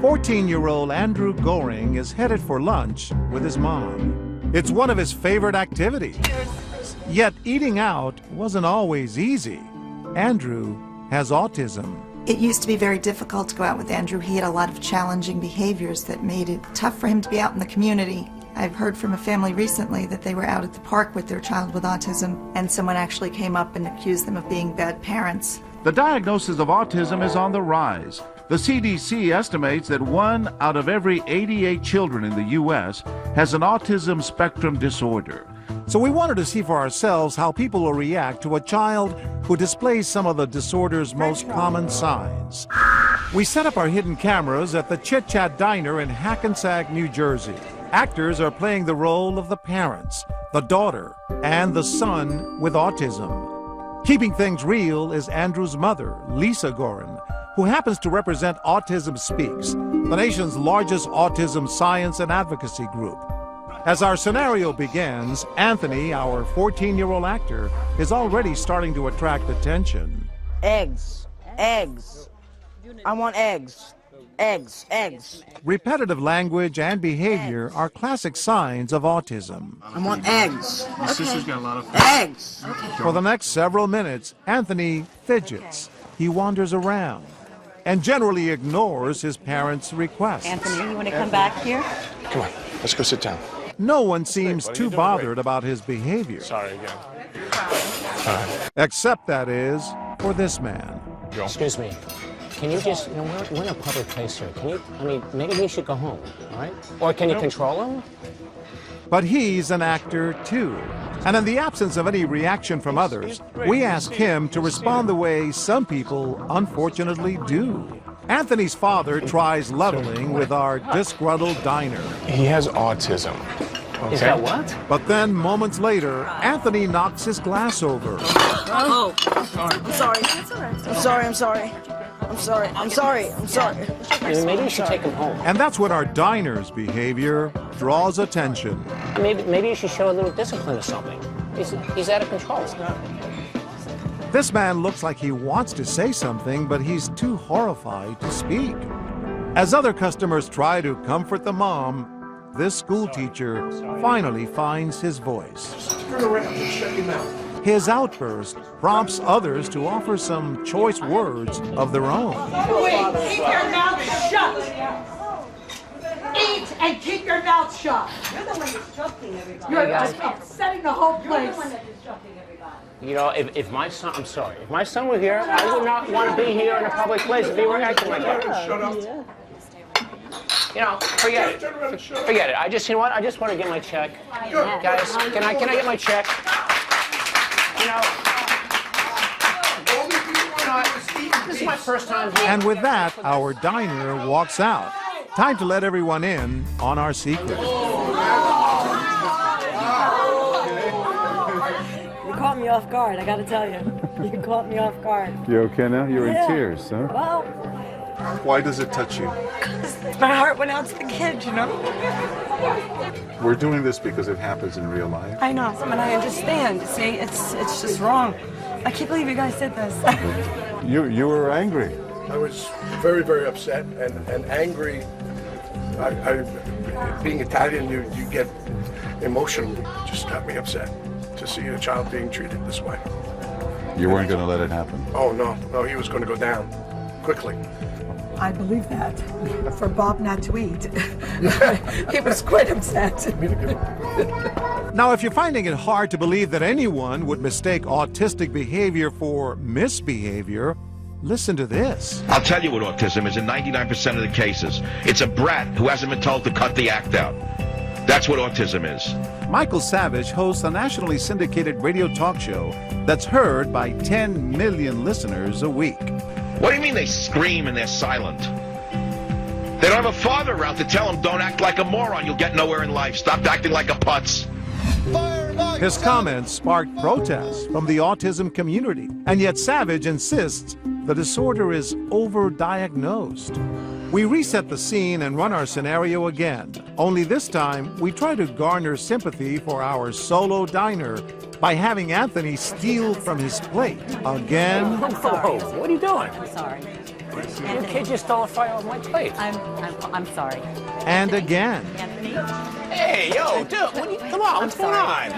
14-year-old Andrew Goring is headed for lunch with his mom. It's one of his favorite activities. Yet eating out wasn't always easy. Andrew has autism. It used to be very difficult to go out with Andrew. He had a lot of challenging behaviors that made it tough for him to be out in the community. I've heard from a family recently that they were out at the park with their child with autism, and someone actually came up and accused them of being bad parents. The diagnosis of autism is on the rise. The CDC estimates that 1 out of every 88 children in the U.S. has an autism spectrum disorder. So we wanted to see for ourselves how people will react to a child who displays some of the disorder's most common signs. We set up our hidden cameras at the Chit Chat Diner in Hackensack, New Jersey. Actors are playing the role of the parents, the daughter, and the son with autism. Keeping things real is Andrew's mother, Lisa Gorin, who happens to represent Autism Speaks, the nation's largest autism science and advocacy group. As our scenario begins, Anthony, our 14-year-old actor, is already starting to attract attention. Eggs. Eggs. I want eggs. Eggs. Eggs. Repetitive language and behavior are classic signs of autism. I want eggs. My sister's got a lot of eggs. For the next several minutes, Anthony fidgets. He wanders around and generally ignores his parents' requests. Anthony, you want to come back here? Come on, let's go sit down. No one seems too bothered about his behavior. Sorry again. Except, that is, for this man. Excuse me. Can you just, we're in a public place here. Maybe we should go home, all right? Or can you control him? But he's an actor, too. And in the absence of any reaction from others, we ask him to respond the way some people unfortunately do. Anthony's father tries leveling with our disgruntled diner. He has autism. Okay? Is that what? But then, moments later, Anthony knocks his glass over. Oh, I'm sorry. I'm sorry. I'm sorry. I'm sorry. I'm sorry. I'm sorry. Maybe you should take him home. And that's when our diner's behavior draws attention. Maybe you should show a little discipline or something. He's out of control. This man looks like he wants to say something, but he's too horrified to speak. As other customers try to comfort the mom, this school teacher finally finds his voice. Turn around and shut your mouth. His outburst prompts others to offer some choice words of their own. Wait, keep your mouth shut. Eat and keep your mouth shut. You're the one disrupting everybody. You're upsetting the whole place. You're the one that's disrupting everybody. You know, if my son, I'm sorry, if my son were here, I would not want to be here in a public place if he were acting like that. Shut up. You know, forget it. Forget it. I just want to get my check. Guys, can I get my check? You know, this is my first time here. And with that, our diner walks out. Time to let everyone in on our secret. You caught me off guard, I gotta tell you. You caught me off guard. You okay now? You're in Yeah. tears, huh? Well, Why does it touch you? my heart went out to the kid, you know? We're doing this because it happens in real life. I know, and I understand. See, it's just wrong. I can't believe you guys did this. You were angry. I was very, very upset and angry. Being Italian, you get emotional. It just got me upset to see a child being treated this way. You weren't going to let it happen. Oh, no, he was going to go down quickly. I believe that. For Bob not to eat. He was quite upset. Now, if you're finding it hard to believe that anyone would mistake autistic behavior for misbehavior, listen to this. I'll tell you what autism is in 99% of the cases. It's a brat who hasn't been told to cut the act out. That's what autism is. Michael Savage hosts a nationally syndicated radio talk show that's heard by 10 million listeners a week. What do you mean they scream and they're silent? They don't have a father around to tell them, don't act like a moron, you'll get nowhere in life. Stop acting like a putz. His comments sparked protests from the autism community, and yet Savage insists the disorder is overdiagnosed. We reset the scene and run our scenario again, only this time we try to garner sympathy for our solo diner by having Anthony steal from his plate again. Whoa, what are you doing? I'm sorry. Your kid just stole a fry off my plate. I'm sorry. And again. Anthony? Hey, yo, dude, come on, what's going on?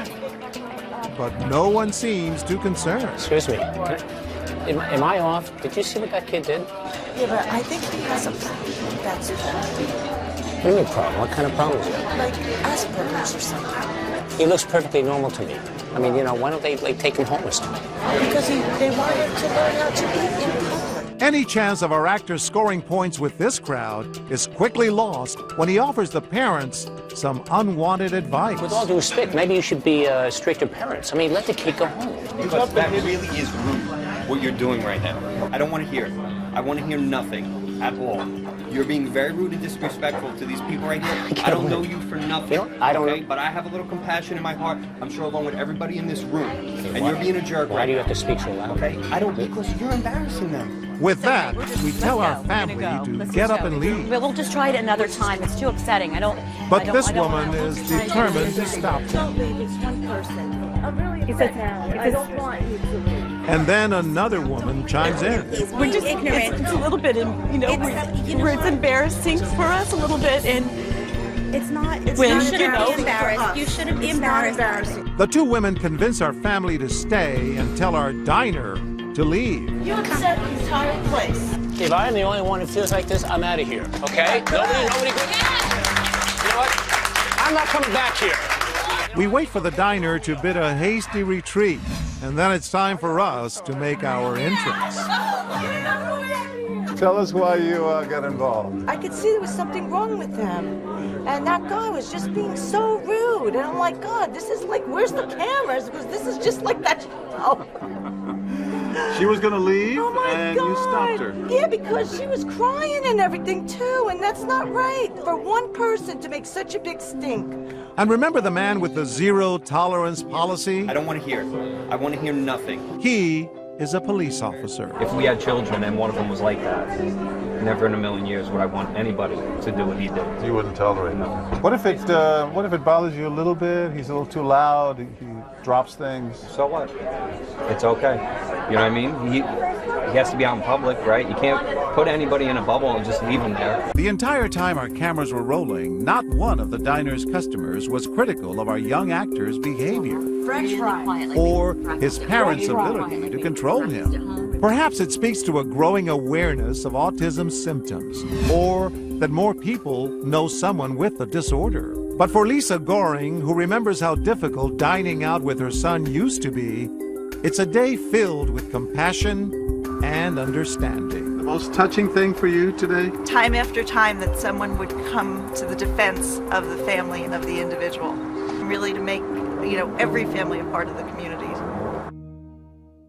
But no one seems too concerned. Excuse me. Am I off? Did you see what that kid did? Yeah, but I think he has a problem. That's all. What do you mean problem? What kind of problem is it? Like Asperger's or something. He looks perfectly normal to me. I mean, you know, why don't they take him home or something? Because they want him to learn how to eat in public. Any chance of our actors scoring points with this crowd is quickly lost when he offers the parents some unwanted advice. With all due respect, maybe you should be stricter parents. I mean, let the kid go home. Because that really is rude, what you're doing right now. I don't want to hear it. I want to hear nothing at all. You're being very rude and disrespectful to these people right here. I don't know you for nothing. You know, I don't know. But I have a little compassion in my heart. I'm sure along with everybody in this room. And you're being a jerk right now. Why do you have to speak so loud? Okay? I don't, because you're embarrassing them. With that, we tell our family to get up and leave. We'll just try it another time. It's too upsetting. But this woman is determined to stop them. It's one person. I don't want you to leave. And then another woman chimes in. We're just ignorant. It's a little bit, and it's embarrassing for us a little bit, and It's not embarrassed. You shouldn't be embarrassed. The two women convince our family to stay and tell our diner to leave. You upset the entire place. If I'm the only one who feels like this, I'm out of here, okay? Nobody. You know what? I'm not coming back here. We wait for the diner to bid a hasty retreat, and then it's time for us to make our entrance. Tell us why you got involved. I could see there was something wrong with them. And that guy was just being so rude. And I'm like, God, this is like, where's the cameras? Because this is just like that. Oh. She was going to leave, Oh my and God. you stopped her. Yeah, because she was crying and everything too, and that's not right for one person to make such a big stink. And remember the man with the zero tolerance policy? I don't want to hear it. I want to hear nothing. He is a police officer. If we had children and one of them was like that, never in a million years would I want anybody to do what he did. You wouldn't tolerate it. What if it bothers you a little bit? He's a little too loud. He drops things. So what? It's okay. You know what I mean? He has to be out in public, right? You can't put anybody in a bubble and just leave him there. The entire time our cameras were rolling, not one of the diner's customers was critical of our young actor's behavior French fries. or his parents' ability to control him. Perhaps it speaks to a growing awareness of autism's symptoms, or that more people know someone with the disorder. But for Lisa Goring, who remembers how difficult dining out with her son used to be, it's a day filled with compassion and understanding. The most touching thing for you today? Time after time that someone would come to the defense of the family and of the individual, really to make, every family a part of the community.